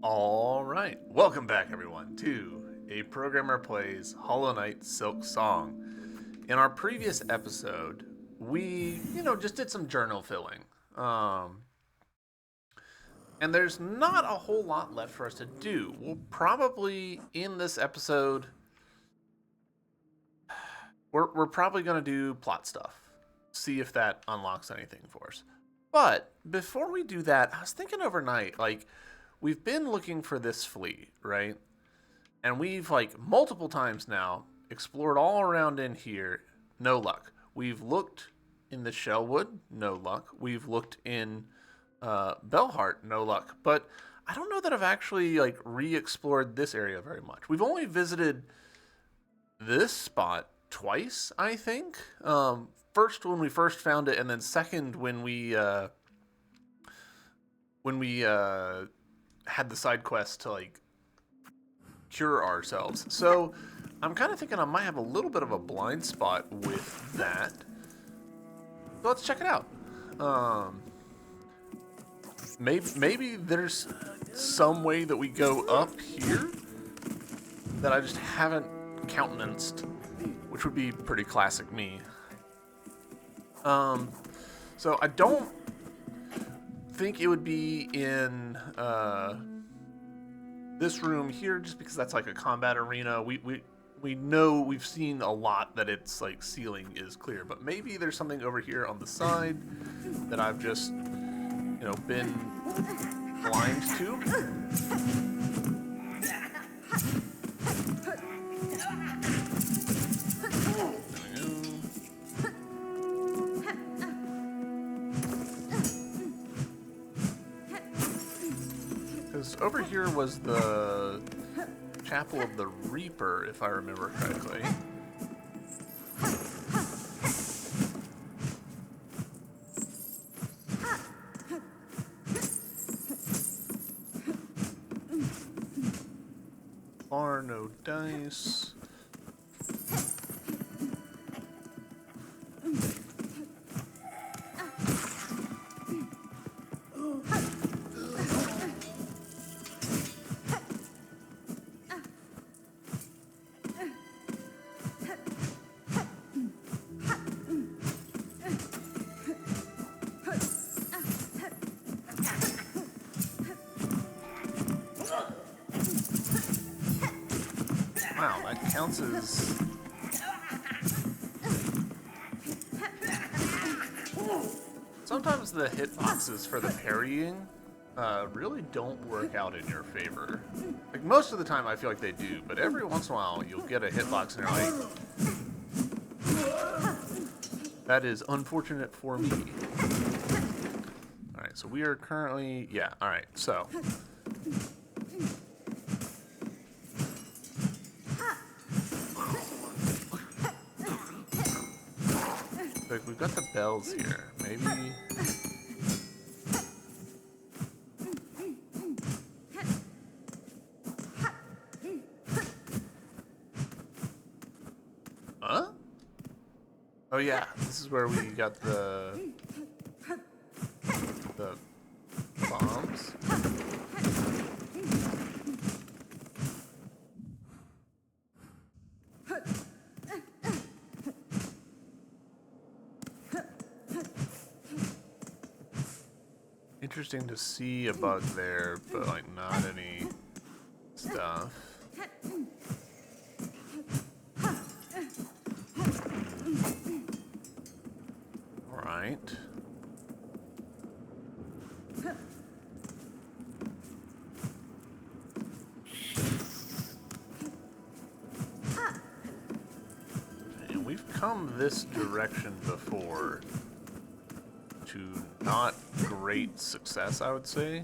All right, welcome back, everyone, to A Programmer Plays Hollow Knight Silksong. In our previous episode, we, just did some journal filling. And there's not a whole lot left for us to do. We'll probably, in this episode, we're probably going to do plot stuff. See if that unlocks anything for us. But before we do that, I was thinking overnight, we've been looking for this flea, right? And we've, multiple times now, explored all around in here, no luck. We've looked in the Shellwood, no luck. We've looked in Bellheart, no luck. But I don't know that I've actually, re-explored this area very much. We've only visited this spot twice, I think. First, when we first found it, and then second, when we had the side quest to, cure ourselves. So I'm kind of thinking I might have a little bit of a blind spot with that. So let's check it out. Maybe there's some way that we go up here that I just haven't countenanced, which would be pretty classic me. So I don't think it would be in this room here, just because that's like a combat arena. We know, we've seen a lot that its ceiling is clear, but maybe there's something over here on the side that I've just been blind to. Because over here was the Chapel of the Reaper, if I remember correctly. Bar, no dice. Wow, that counts as... Sometimes the hitboxes for the parrying really don't work out in your favor. Most of the time I feel like they do, but every once in a while you'll get a hitbox and you're like, that is unfortunate for me. Alright, so we are currently... Yeah, alright, so... We've got the bells here. Maybe... Huh? Oh yeah, this is where we got the bombs. Interesting to see a bug there, but not any stuff. Alright. And we've come this direction before. To not great success, I would say.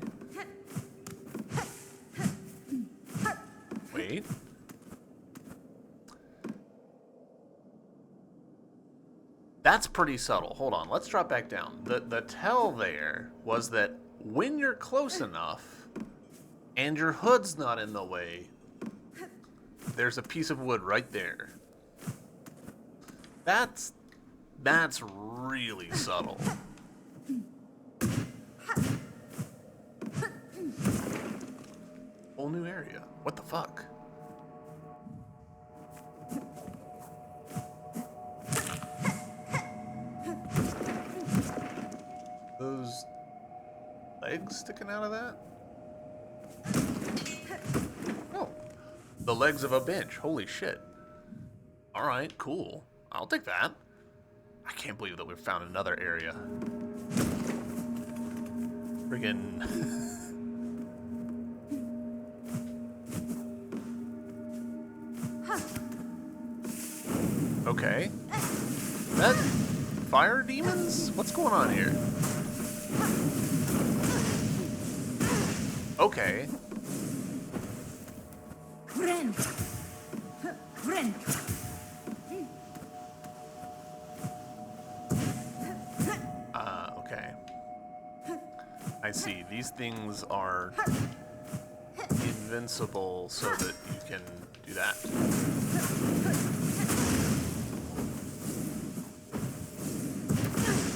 Wait. That's pretty subtle. Hold on, let's drop back down. The tell there was that when you're close enough and your hood's not in the way, there's a piece of wood right there. That's really subtle. Whole new area. What the fuck? Those legs sticking out of that? Oh, the legs of a bench. Holy shit. Alright, cool. I'll take that. I can't believe that we've found another area. Friggin' okay. That fire demons? What's going on here? Okay. Okay. I see. These things are invincible so that you can do that.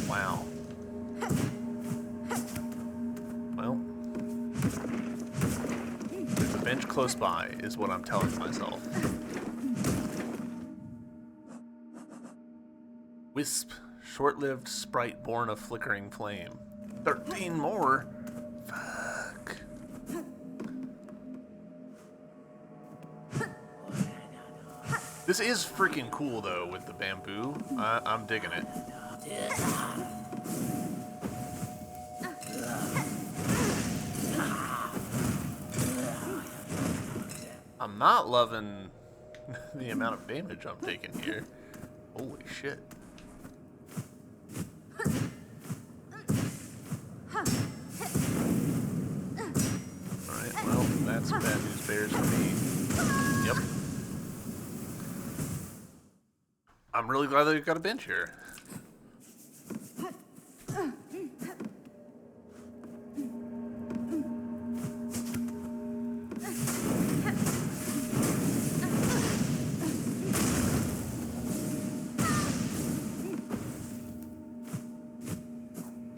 Wow. Well, there's a bench close by, is what I'm telling myself. Wisp, short-lived sprite born of flickering flame. 13 more? Fuck. This is freaking cool, though, with the bamboo. I'm digging it. I'm not loving the amount of damage I'm taking here. Holy shit. Alright, well, that's bad news bears for me. Yep. I'm really glad that you've got a bench here.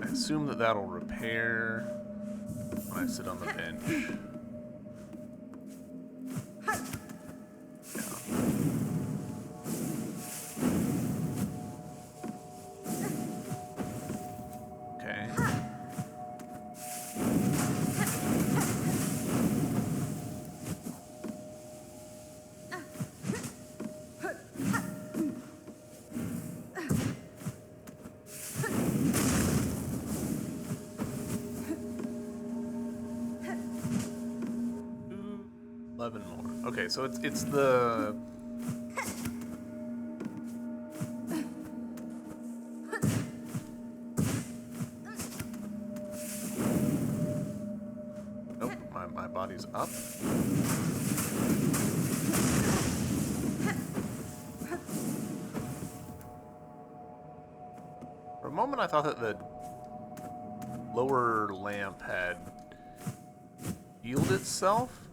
I assume that that'll repair when I sit on the bench. More. Okay, so it's the nope, my body's up. For a moment I thought that the lower lamp had healed itself.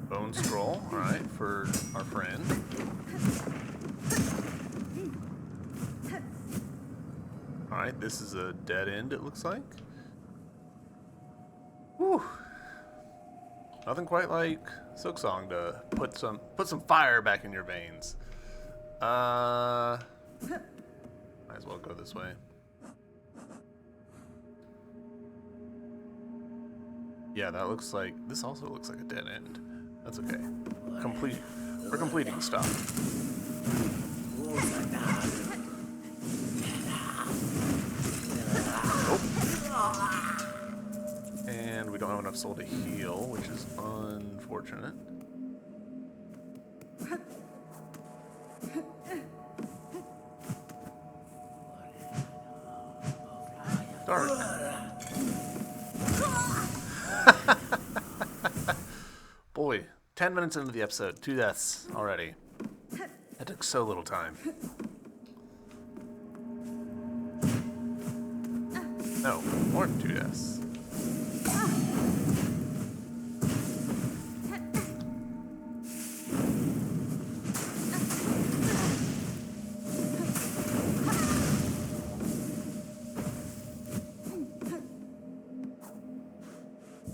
Bone scroll, alright, for our friend. Alright, this is a dead end, it looks like. Whew. Nothing quite like Silksong to put some fire back in your veins. Might as well go this way. Yeah, that looks like, this also looks like a dead end. That's okay. We're completing stuff. Oh. And we don't have enough soul to heal, which is unfortunate. Dark. boy. 10 minutes into the episode, 2 deaths already. That took so little time. No, more than 2 deaths.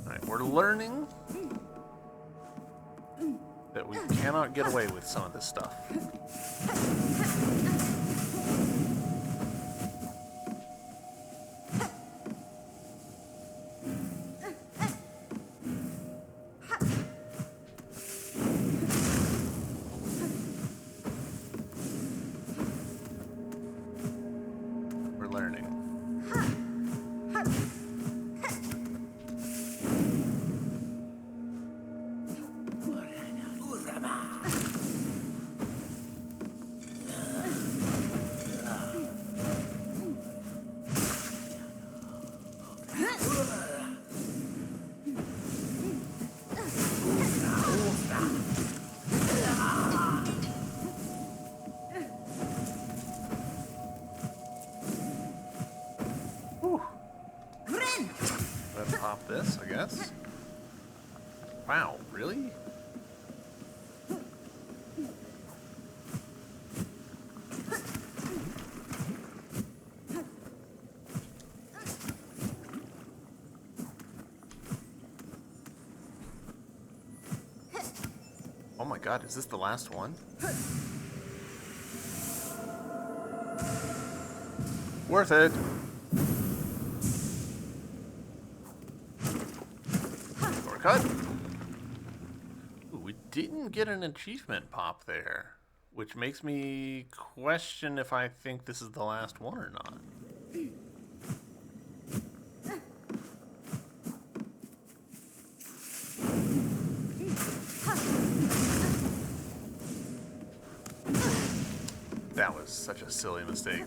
Alright, we're learning that we cannot get away with some of this stuff. We're learning. Let's pop this, I guess. Wow, really? Oh my god, is this the last one? Worth it! Shortcut! Ooh, we didn't get an achievement pop there, which makes me question if I think this is the last one or not. That was such a silly mistake.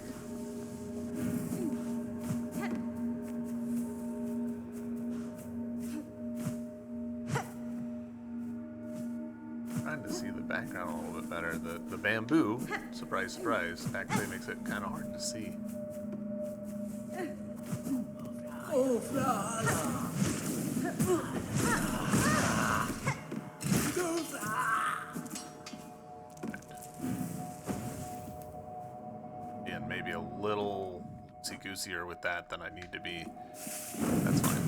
Trying to see the background a little bit better. The bamboo, surprise, surprise, actually makes it kind of hard to see. And maybe a little loosey-gooseier with that than I need to be. That's fine.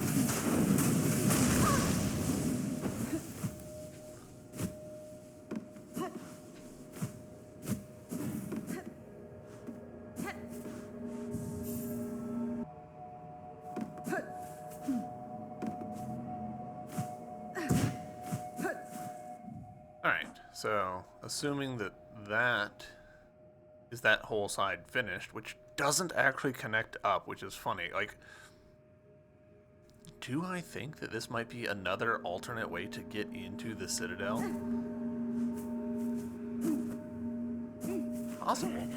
So, assuming that that is that whole side finished, which doesn't actually connect up, which is funny. Like, do I think that this might be another alternate way to get into the Citadel? Possible.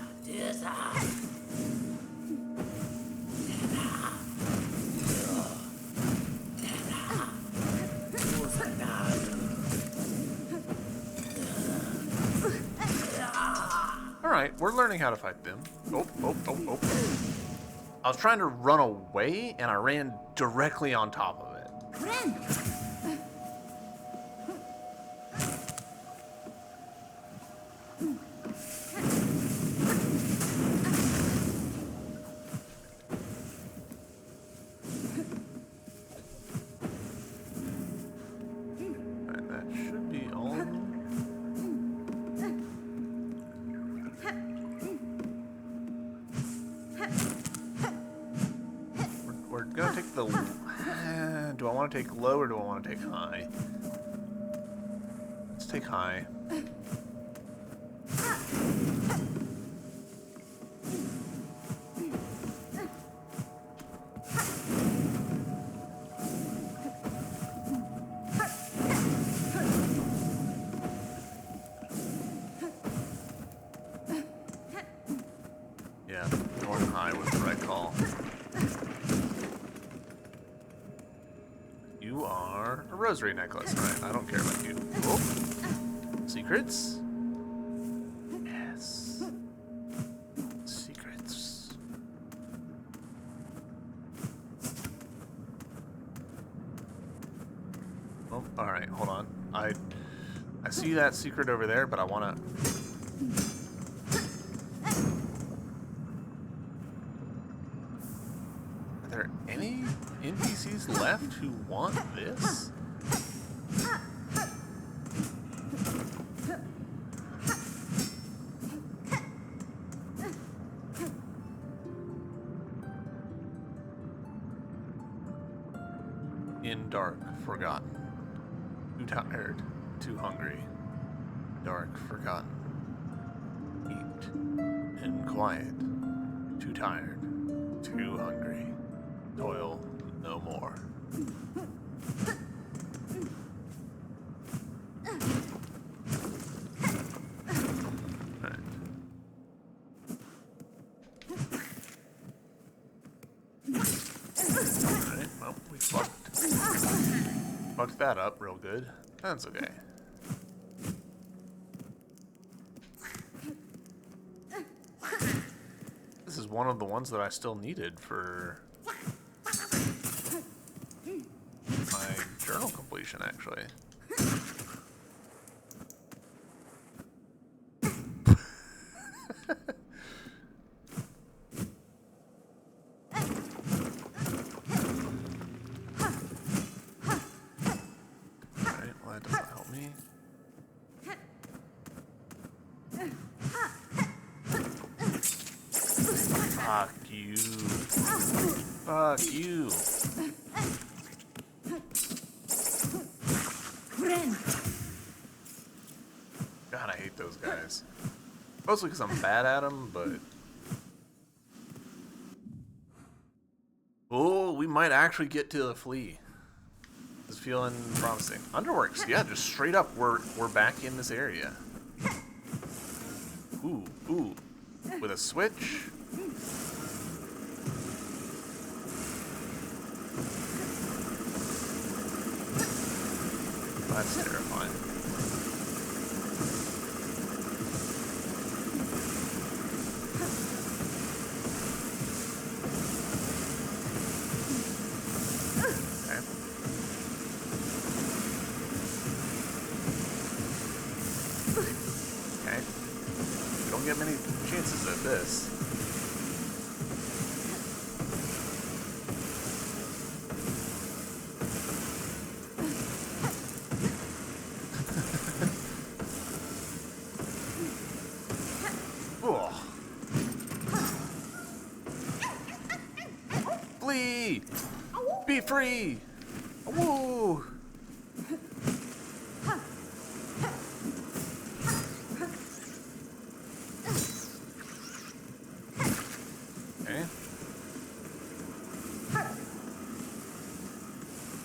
Alright, we're learning how to fight them. Oh. I was trying to run away, and I ran directly on top of it. Alright, that should be all. We're gonna take the... do I want to take low or do I want to take high? Let's take high. Yeah, going high was the right call. You are a rosary necklace. Alright, I don't care about you. Oh. Secrets? Yes. Secrets. Oh, alright, hold on. I see that secret over there, but I wanna... Are there any NPCs left who want this? In dark, forgotten. Too tired, too hungry. Dark, forgotten. Eat and quiet. Too tired, too hungry. Toil no more. Alright. Alright, well, we fucked that up real good. That's okay. This is one of the ones that I still needed for my journal completion, actually. Alright, well that doesn't help me. Fuck you. Fuck you. God, I hate those guys. Mostly because I'm bad at them, but... Oh, we might actually get to the flea. It's feeling promising. Underworks, yeah, just straight up, we're back in this area. Ooh, ooh. With a switch. That's terrifying. Okay. We don't get many chances at this. Oh. Flee! Be free! Woo! Okay.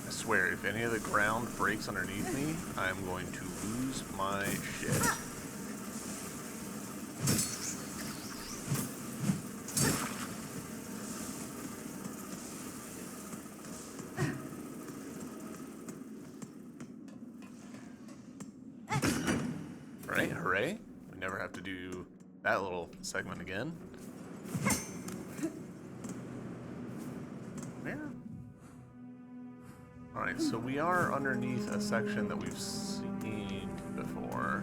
I swear, if any of the ground breaks underneath me, I'm going to lose my shit. Right, hooray. We never have to do that little segment again. Where? Alright, so we are underneath a section that we've seen before.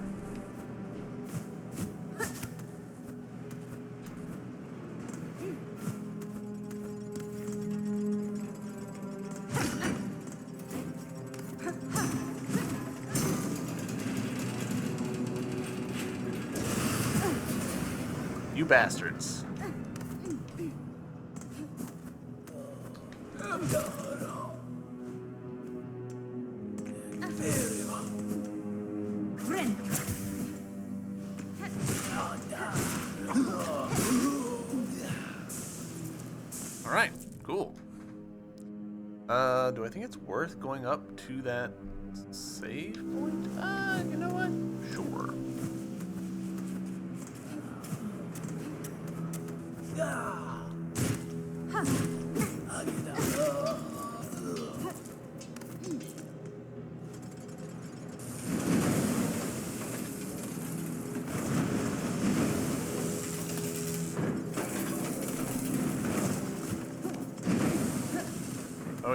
You bastards. Alright, cool. Do I think it's worth going up to that save point? You know what? Sure.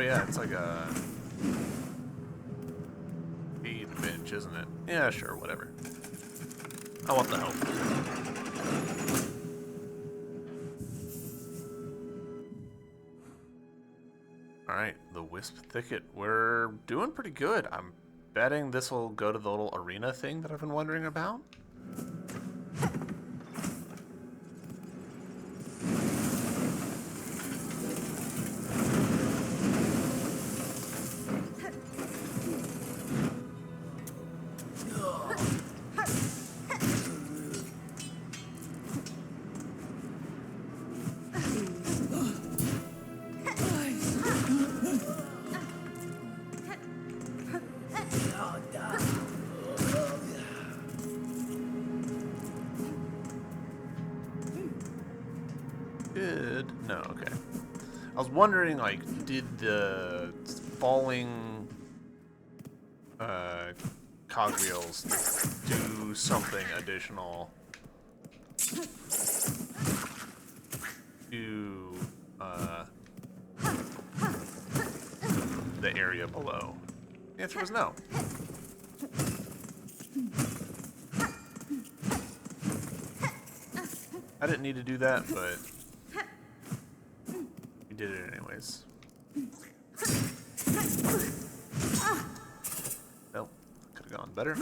yeah, it's like a bench, isn't it? Yeah, sure, whatever. I want the help. Alright, the Wisp Thicket. We're doing pretty good. I'm betting this will go to the little arena thing that I've been wondering about. No, okay. I was wondering, like, did the falling cogwheels do something additional to the area below? The answer was no. I didn't need to do that, but we did it anyways. Nope, could have gone better.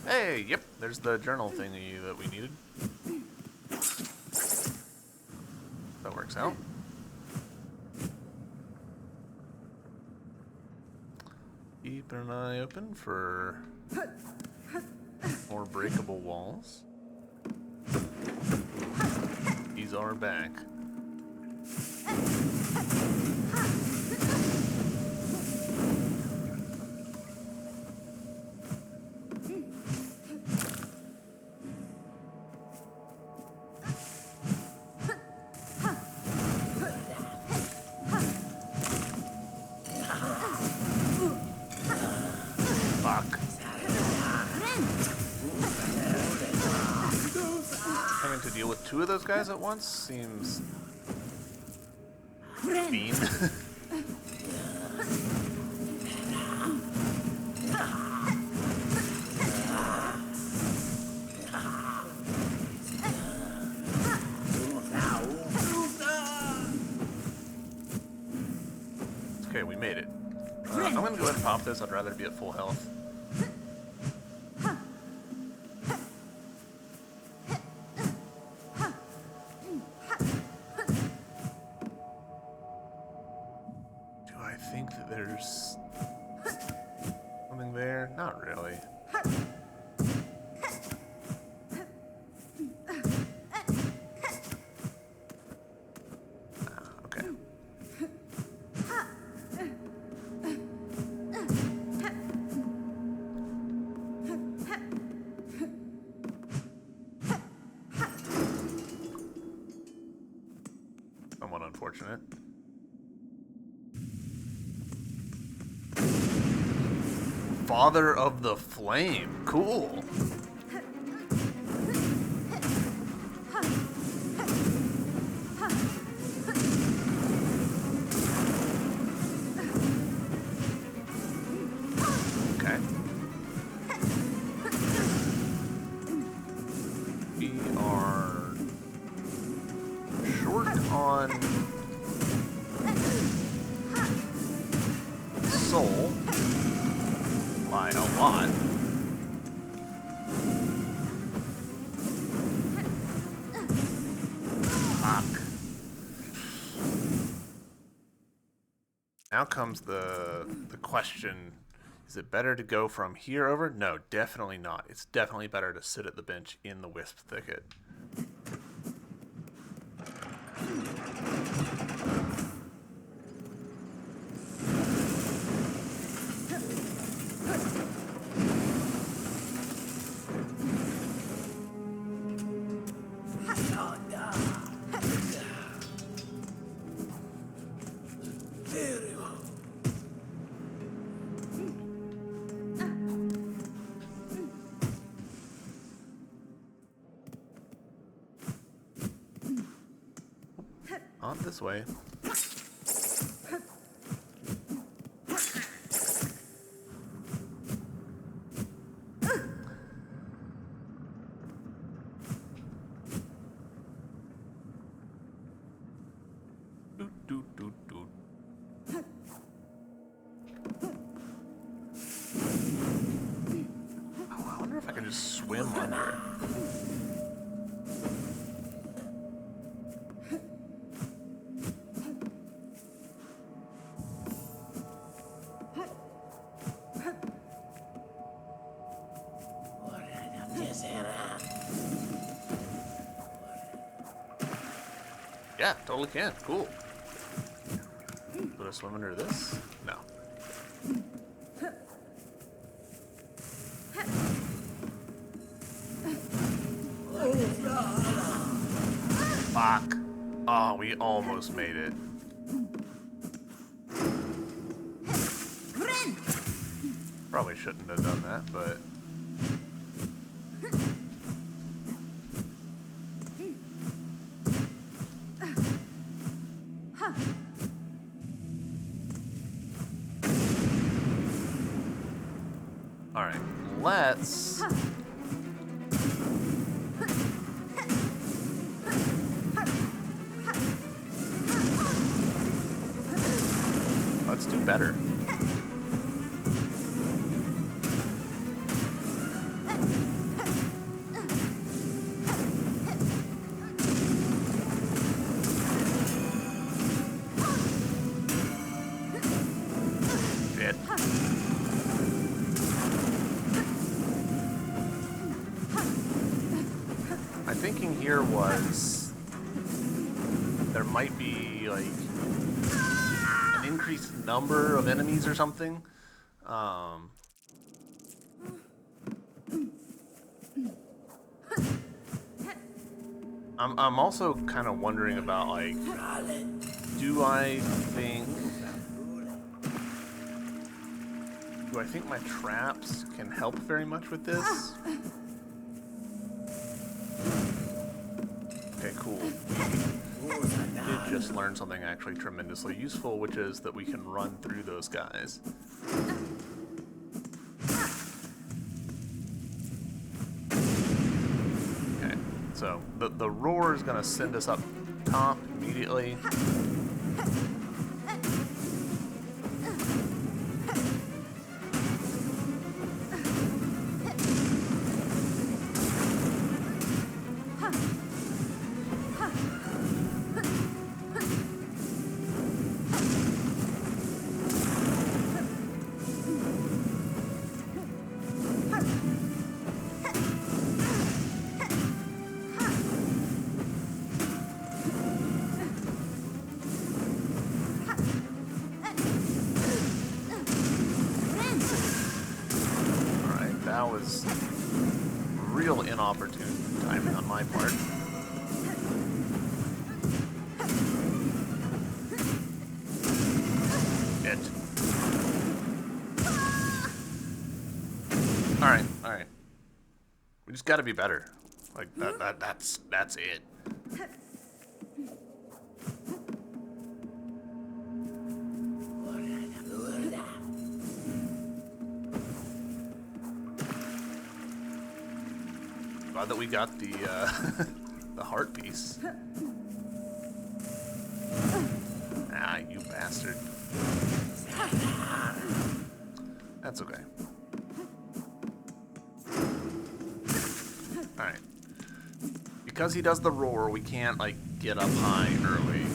Hey, yep, there's the journal thingy that we needed. That works out. Keep an eye open for more breakable walls. These are back. Fuck. Having to deal with two of those guys at once seems mean. Okay, we made it. I'm gonna go ahead and pop this. I'd rather be at full health. Do I think that there's something there? Not really. Okay. Somewhat unfortunate. Father of the Flame. Cool. Okay. We are short on soul by a lot. Fuck. Now comes the question. Is it better to go from here over? No, definitely not. It's definitely better to sit at the bench in the Wisp Thicket. Not this way. I wonder if I can just swim under it. Yeah, totally can. Cool. Would I swim under this? No. Fuck. Oh, we almost made it. Probably shouldn't have done that, but... Alright, let's... Let's do better. Shit. My thinking here was there might be like an increased number of enemies or something. I'm also kind of wondering about like, do I think my traps can help very much with this? Okay, cool. We did just learn something actually tremendously useful, which is that we can run through those guys. Okay, so the roar is gonna send us up top immediately. That was real inopportune timing on my part. Shit. Alright. We just gotta be better. Like that's it. Glad that we got the the heart piece. Ah, you bastard. That's okay. Alright. Because he does the roar, we can't like get up high early.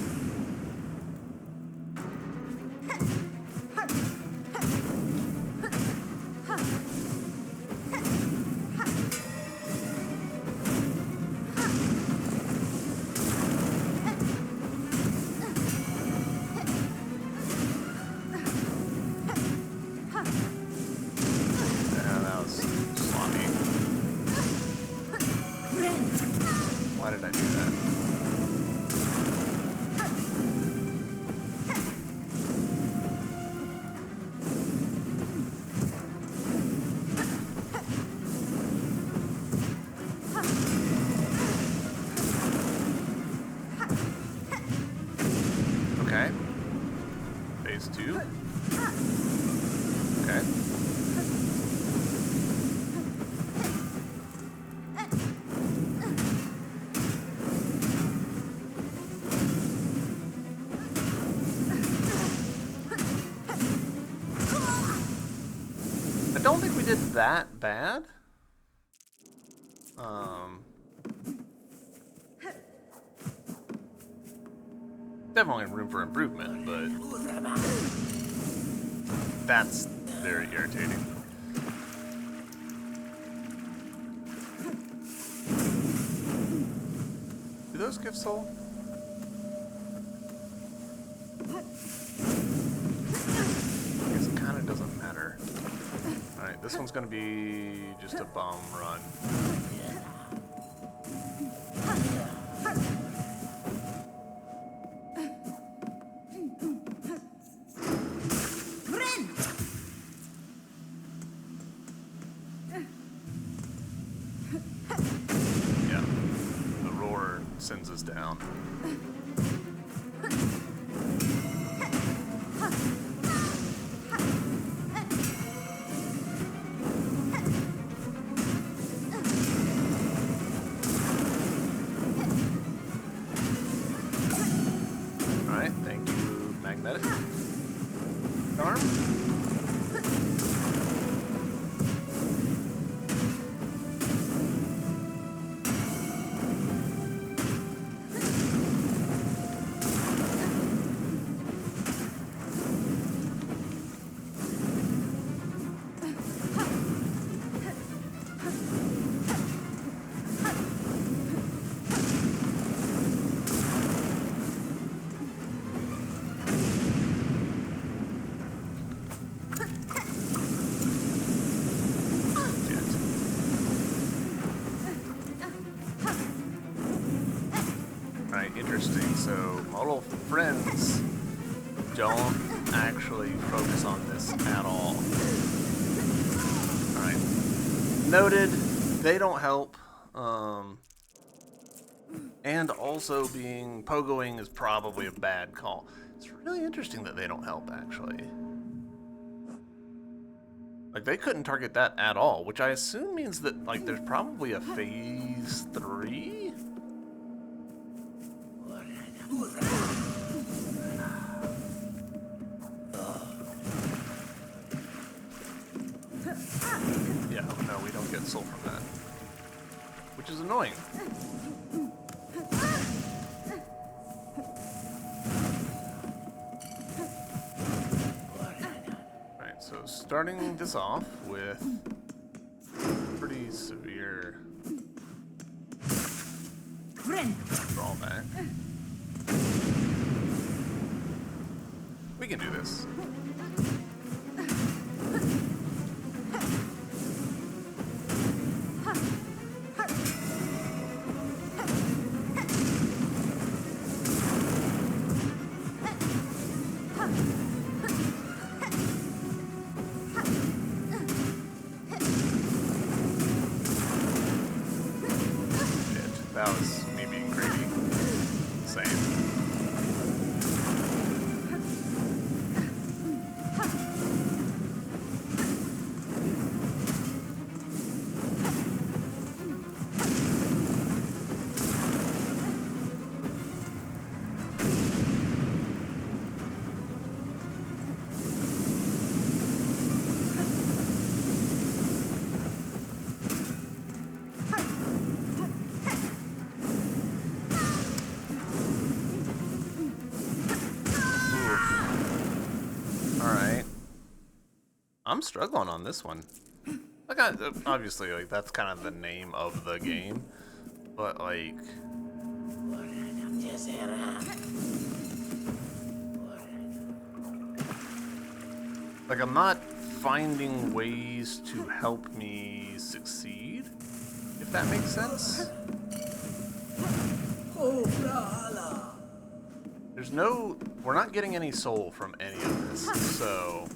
Why did I do that? Phase 2. Okay. I don't think we did that bad. Definitely room for improvement, but that's very irritating. Do those give soul? I guess it kind of doesn't matter. Alright, this one's gonna be just a bomb run. Yeah, the roar sends us down. Alright, thank you, magnetic. Arm. Interesting. So, model friends don't actually focus on this at all. Alright. Noted. They don't help. And also being pogoing is probably a bad call. It's really interesting that they don't help, actually. Like, they couldn't target that at all, which I assume means that, like, there's probably a phase 3? Yeah, no, we don't get soul from that. Which is annoying. Alright, so starting this off with pretty severe drawback. We can do this. That was me being greedy. Same. I'm struggling on this one. Like, obviously, like, that's kind of the name of the game, but like, I'm not finding ways to help me succeed, if that makes sense. We're not getting any soul from any of this, so.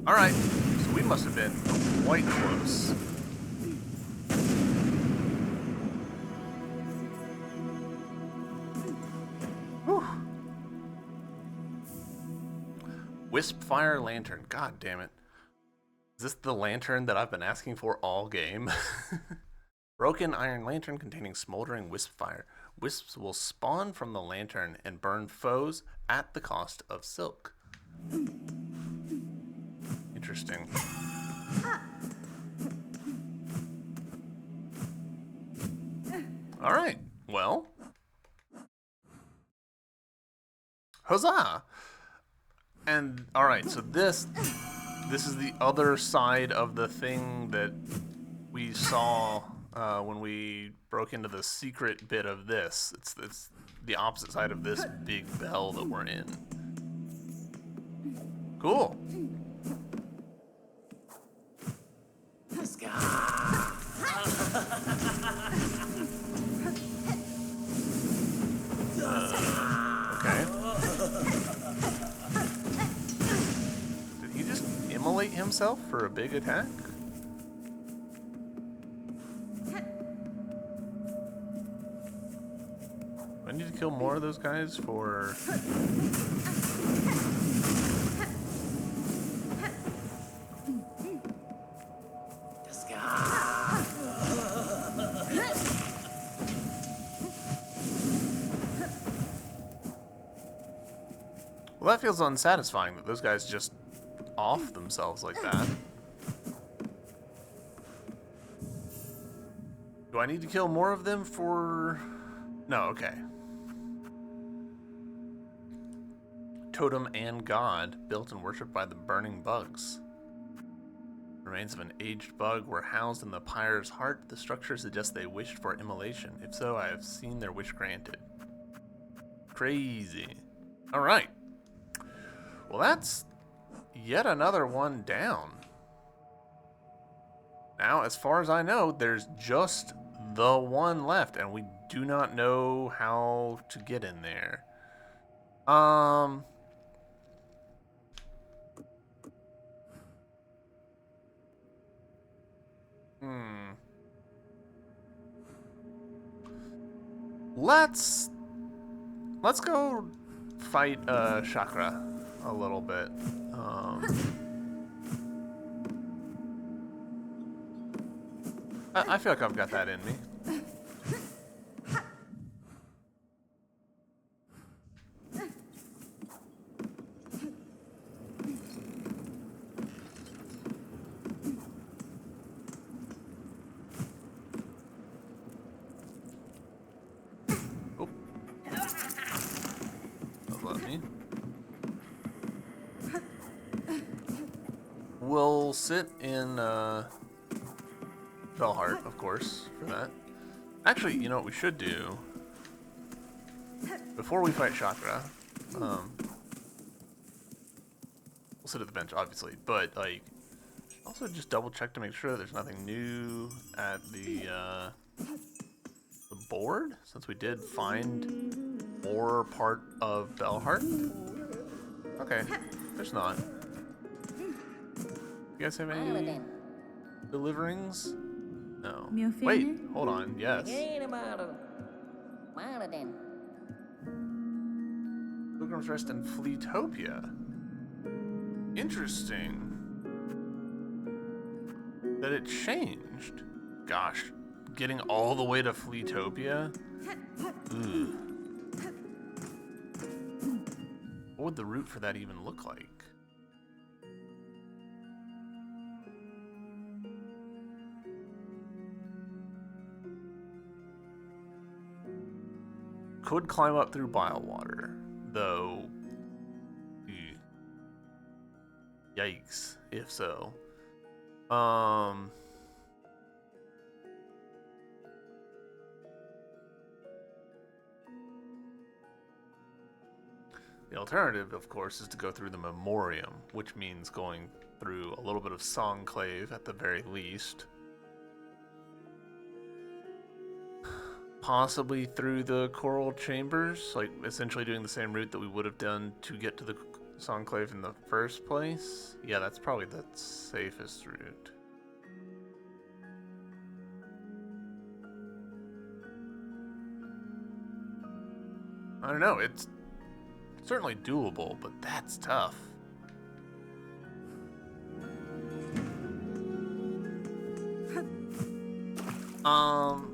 Alright, so we must have been quite close. Whew. Wispfire Lantern. God damn it. Is this the lantern that I've been asking for all game? Broken iron lantern containing smoldering wisp fire. Wisps will spawn from the lantern and burn foes at the cost of silk. Interesting. Alright, well. Huzzah! And, alright, so this is the other side of the thing that we saw when we broke into the secret bit of this. It's the opposite side of this big bell that we're in. Cool. Okay. Did he just immolate himself for a big attack? I need to kill more of those guys for... Well, that feels unsatisfying that those guys just off themselves like that. Do I need to kill more of them for... No, okay. Totem and god, built and worshipped by the burning bugs. Remains of an aged bug were housed in the pyre's heart. The structure suggests they wished for immolation. If so, I have seen their wish granted. Crazy. Alright. Well, that's yet another one down. Now, as far as I know, there's just the one left, and we do not know how to get in there. Let's go fight Chakra a little bit. I feel like I've got that in me. Oh. Don't let me. We'll sit in Bellheart, of course, for that. Actually, you know what we should do? Before we fight Chakra, we'll sit at the bench, obviously, but, like, also just double check to make sure that there's nothing new at the board, since we did find more part of Bellheart. Okay, there's not. You guys have any deliverings? No. Wait, hold on. Yes. Pilgrim's Rest in Fleetopia. Interesting. That it changed. Gosh, getting all the way to Fleetopia? Ugh. What would the route for that even look like? Could climb up through Bilewater, though. Yikes, if so. The alternative, of course, is to go through the Memoriam, which means going through a little bit of Songclave at the very least. Possibly through the Coral Chambers, like essentially doing the same route that we would have done to get to the this enclave in the first place? Yeah, that's probably the safest route. I don't know, it's certainly doable, but that's tough.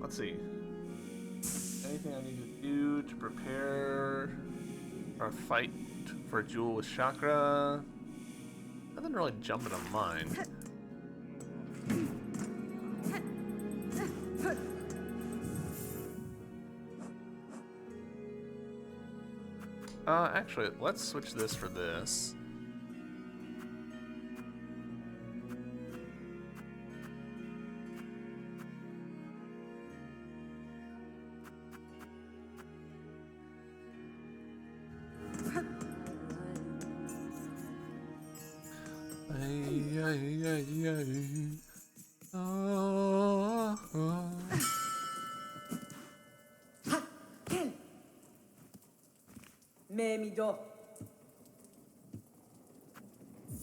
Let's see. Anything I need to do to prepare or fight for a duel with Chakra? Nothing really jumping to mind. Actually, let's switch this for this.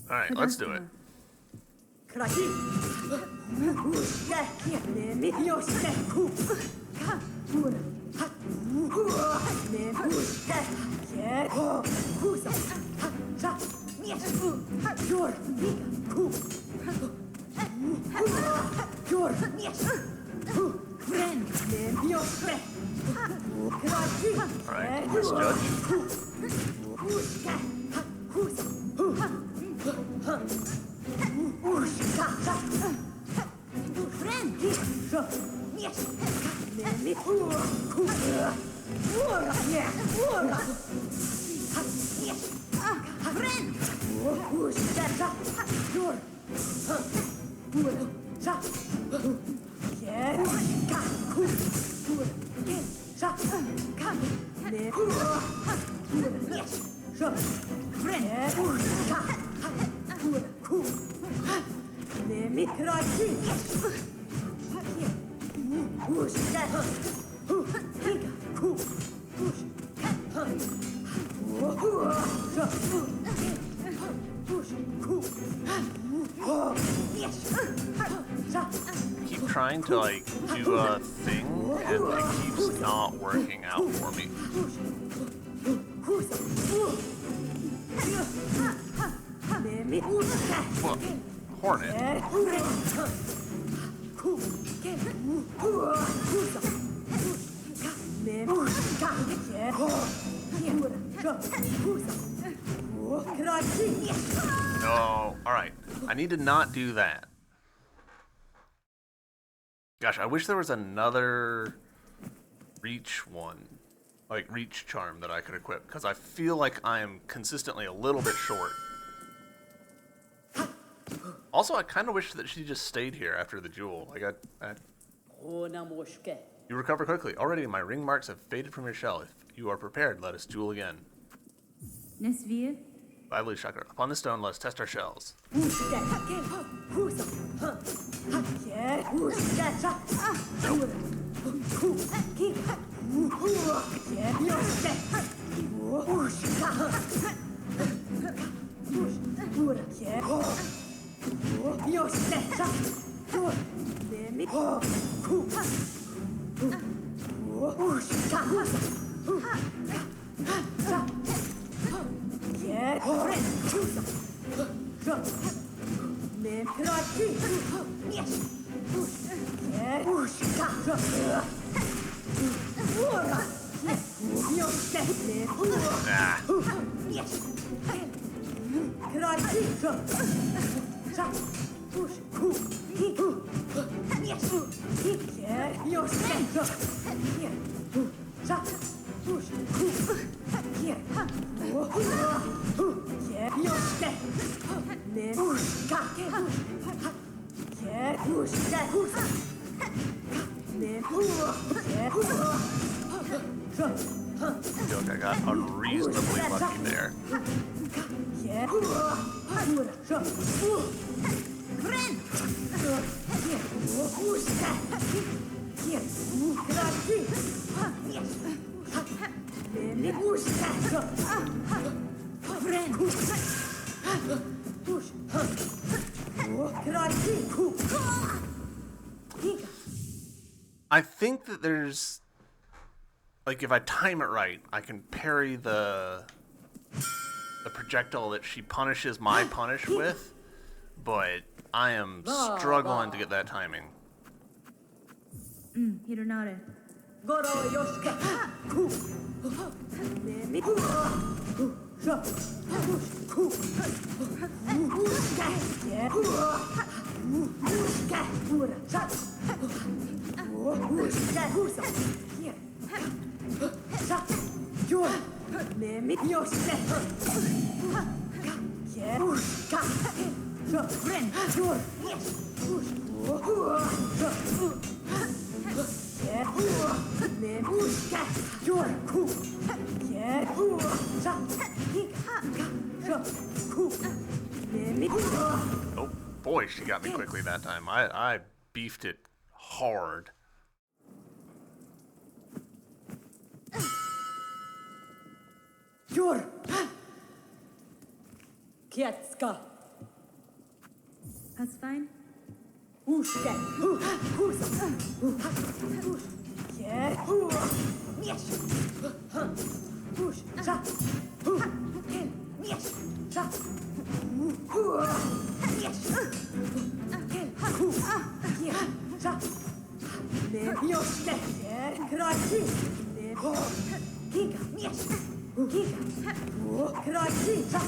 Alright, let's do it. Alright, let's judge. Keep trying to like do a thing and it keeps not working out for me. Well, Hornet. No, alright. I need to not do that. Gosh, I wish there was another reach one. Like, reach charm that I could equip. Because I feel like I am consistently a little bit short. Also, I kind of wish that she just stayed here after the duel. Like, You recover quickly. Already, my ring marks have faded from your shell. If you are prepared, let us duel again. Lively Chakra. Upon the stone, let us test our shells. Nope. I feel like I got unreasonably lucky there. I think that there's, like, if I time it right, I can parry the projectile that she punishes my punish with, but I am struggling to get that timing. Hironare. Oh boy, she got me quickly that time. I beefed it hard. Kietska. That's fine. Uske. Yeah. Yes. Push. Sa. Yes. Sa. Yes. Sa. Yoske. Kraki. Kika. Yes. Kika. Kraki. Sa.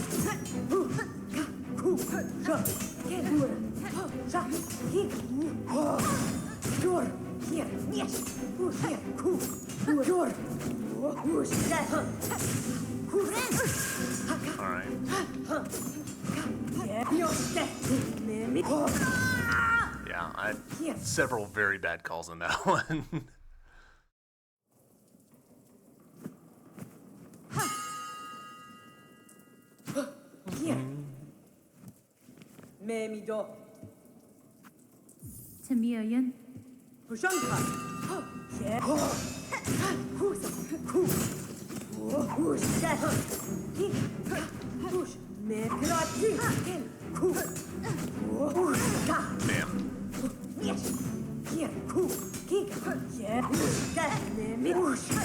Yeah, I had several very bad calls on that one. Memido. Tamiyoyan. Pushanka. Yeah. Who's who? Who's that? Push. Mekrati. Damn. Yes. Here. Who? Kika. Yeah. Who's that? Memushka.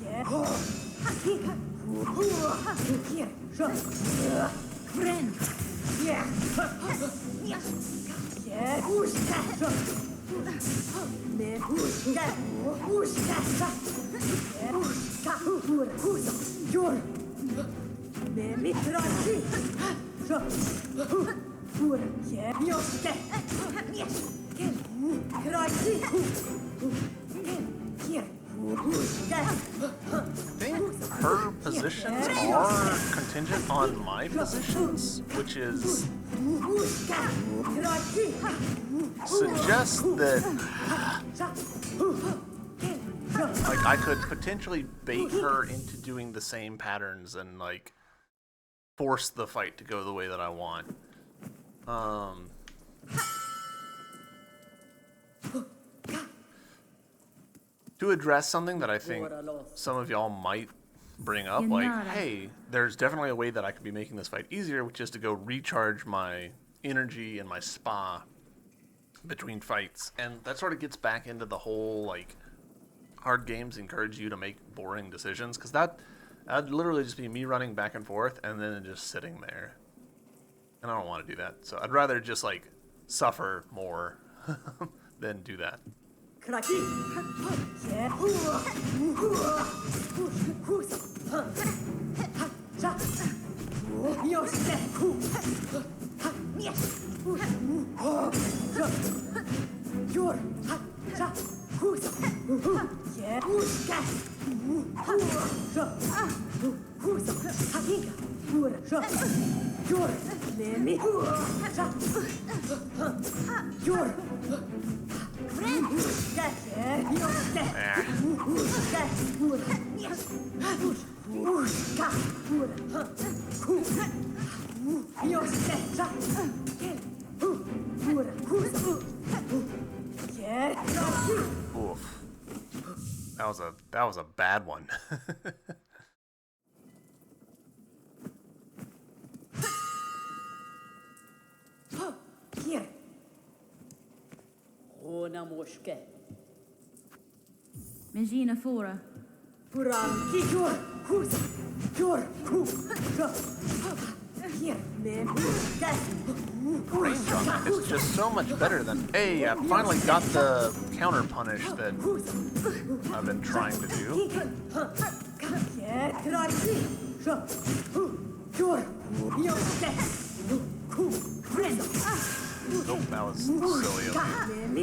Yeah. Kika. Here. Friend. Yeah. Yes. Yeah. Who's that? I think her positions are contingent on my positions, which is suggests that like I could potentially bait her into doing the same patterns and like force the fight to go the way that I want. To address something that I think some of y'all might bring up, like, hey, there's definitely a way that I could be making this fight easier, which is to go recharge my energy and my spa between fights. And that sort of gets back into the whole, like, hard games encourage you to make boring decisions, because that'd literally just be me running back and forth and then just sitting there. And I don't want to do that. So I'd rather just, like, suffer more than do that. Oof. That was a bad one. Oske. Megina Fora. Puran kijor husa. Jor ku. Here me. Range on that is just so much better than. Hey, I finally got the counter punish that I've been trying to do. Nope, that was silly of me.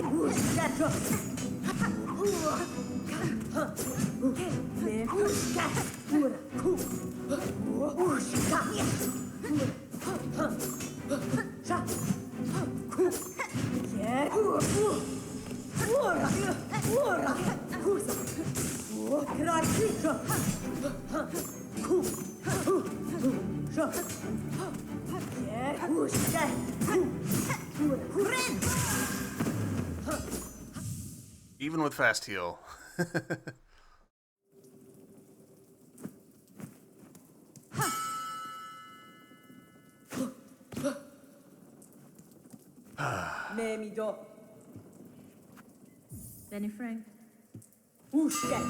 Even with fast heal. Memido. Benny Frank. Uske.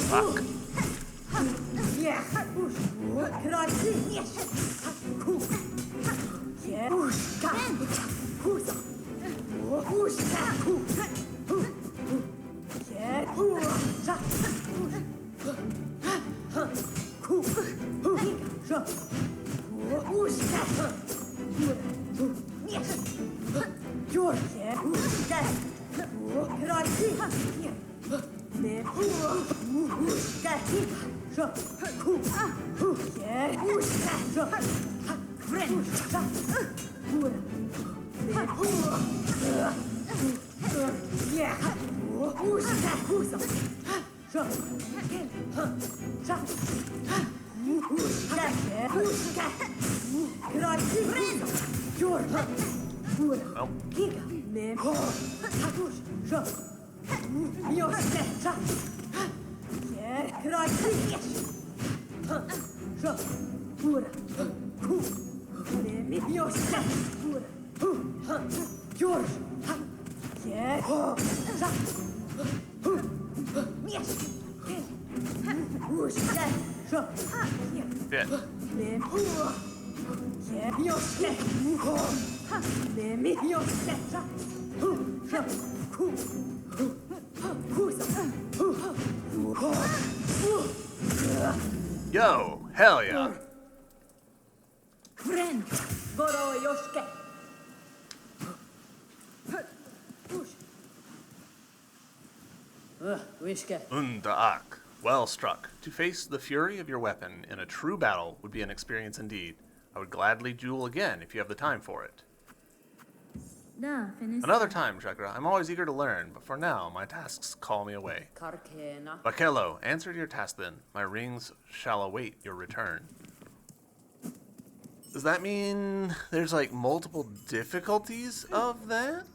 Fuck. Yo, hell yeah. Undaak. Well struck. To face the fury of your weapon in a true battle would be an experience indeed. I would gladly duel again if you have the time for it. Da, Finis. Another time, Chakra. I'm always eager to learn, but for now, my tasks call me away. Karkena. Bakelo, answer to your task then. My rings shall await your return. Does that mean there's like multiple difficulties of that?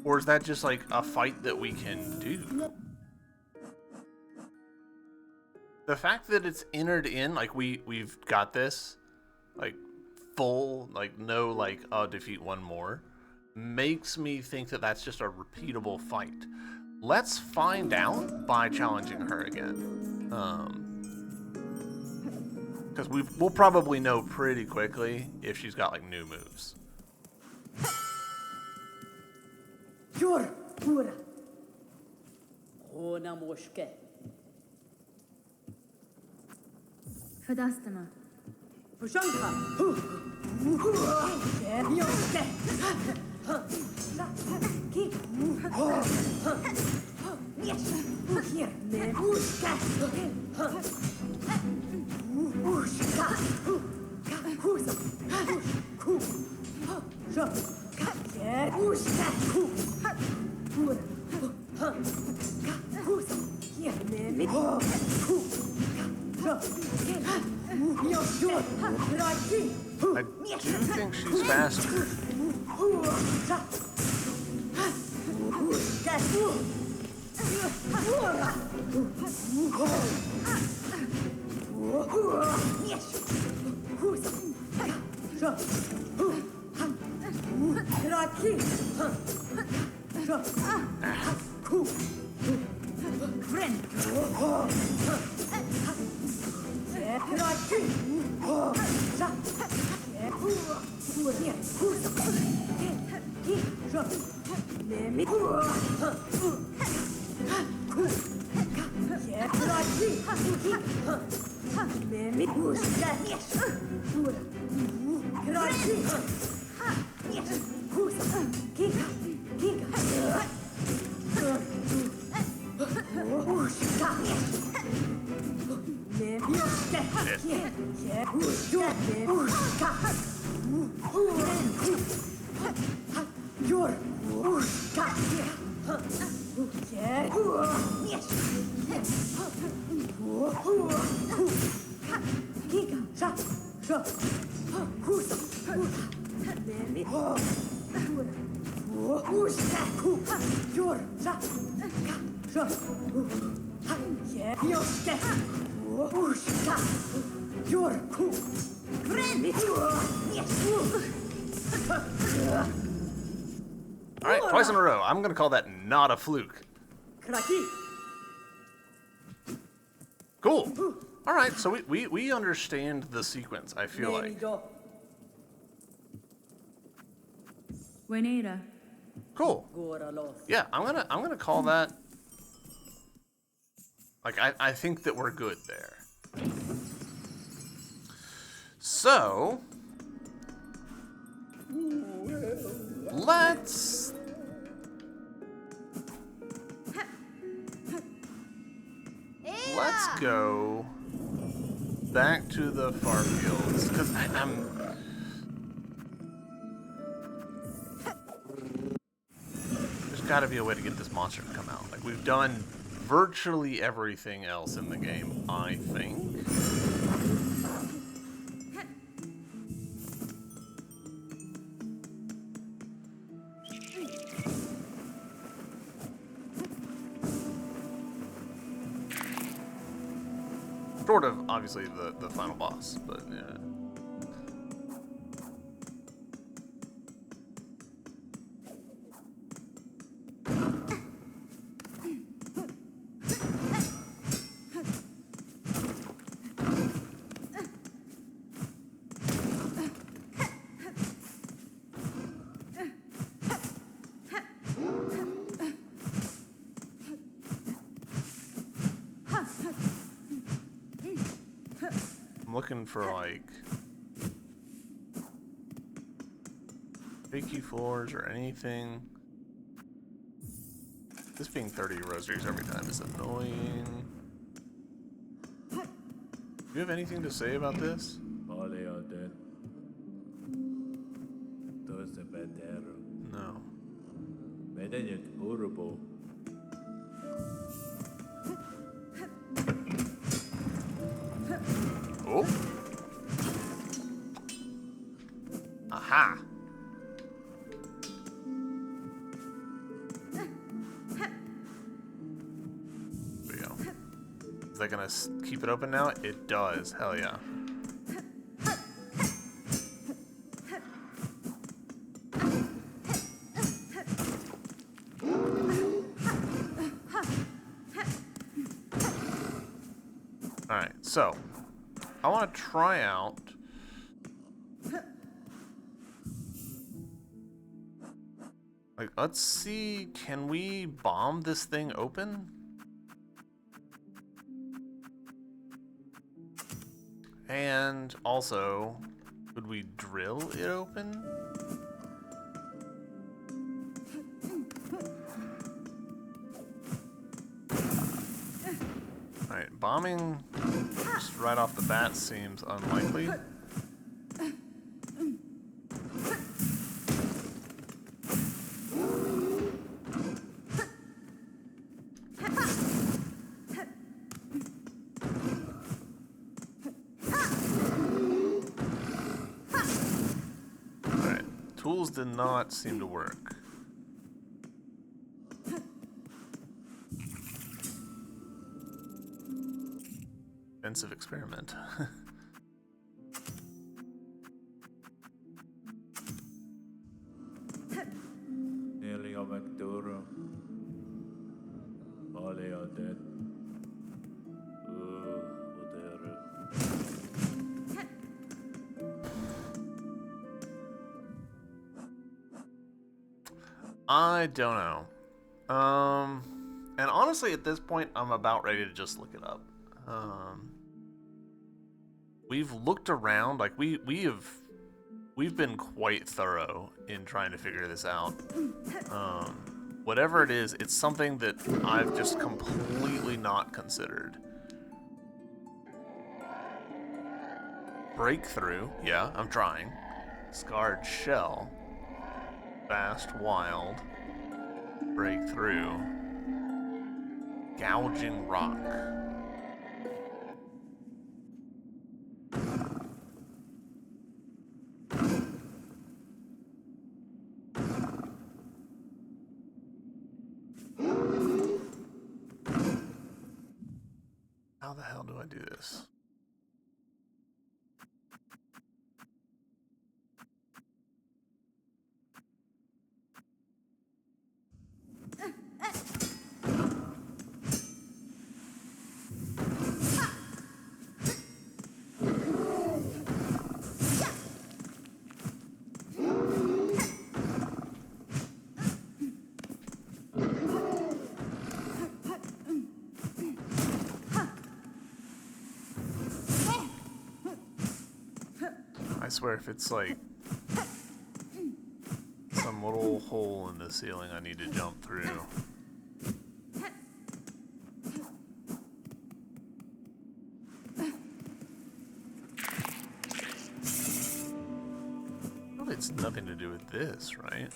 Or is that just like a fight that we can do? The fact that it's entered in, like we've got this, like full, like no like defeat one more, makes me think that that's just a repeatable fight. Let's find out by challenging her again. Because we'll probably know pretty quickly if she's got like new moves. Jor, pura. Ona moske. Fadastama. Pushanka. Yoske. Yes. Here, me. Uska. Uska. Husa. I do think she's faster. Alright, twice in a row. I'm gonna call that not a fluke. Cool. Alright, so we understand the sequence, I feel like. Wenera. Cool. Yeah, I'm gonna call that. Like I think that we're good there. So let's go back to the far fields because I'm. There's got to be a way to get this monster to come out. Like we've done virtually everything else in the game, I think. Sort of, obviously, the final boss, but yeah. Looking for like fakey floors or anything. This being 30 rosaries every time is annoying. Do you have anything to say about this? No. Oh. Aha. There we go. Is that gonna keep it open now? It does. Hell yeah. Alright, so I want to try out like, let's see, can we bomb this thing open? And also, could we drill it open? Alright, bombing just right off the bat seems unlikely. tools did not seem to work. Expensive experiment. Nearly on McDoro. All they are dead. Whatever. I don't know. And honestly, at this point, I'm about ready to just look it up. We've looked around, like we've been quite thorough in trying to figure this out. Whatever it is, it's something that I've just completely not considered. Breakthrough, yeah, I'm trying. Scarred shell. Fast wild. Breakthrough. Gouging rock. How the hell do I do this? I swear if it's like some little hole in the ceiling I need to jump through. Well, it's nothing to do with this, right?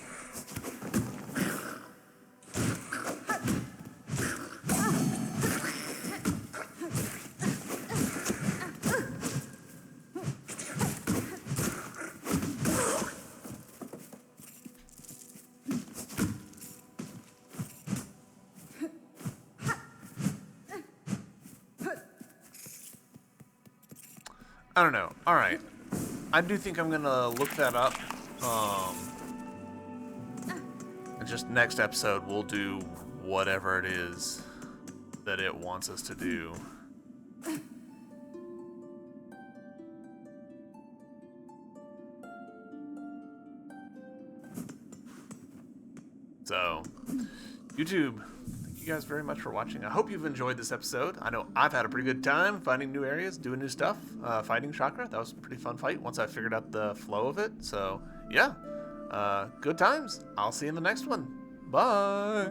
I don't know. All right. I do think I'm going to look that up. And just next episode, we'll do whatever it is that it wants us to do. So, YouTube, thank you guys very much for watching. I hope you've enjoyed this episode. I know I've had a pretty good time finding new areas, doing new stuff, fighting Chakra. That was a pretty fun fight once I figured out the flow of it. So, yeah, good times. I'll see you in the next one. Bye.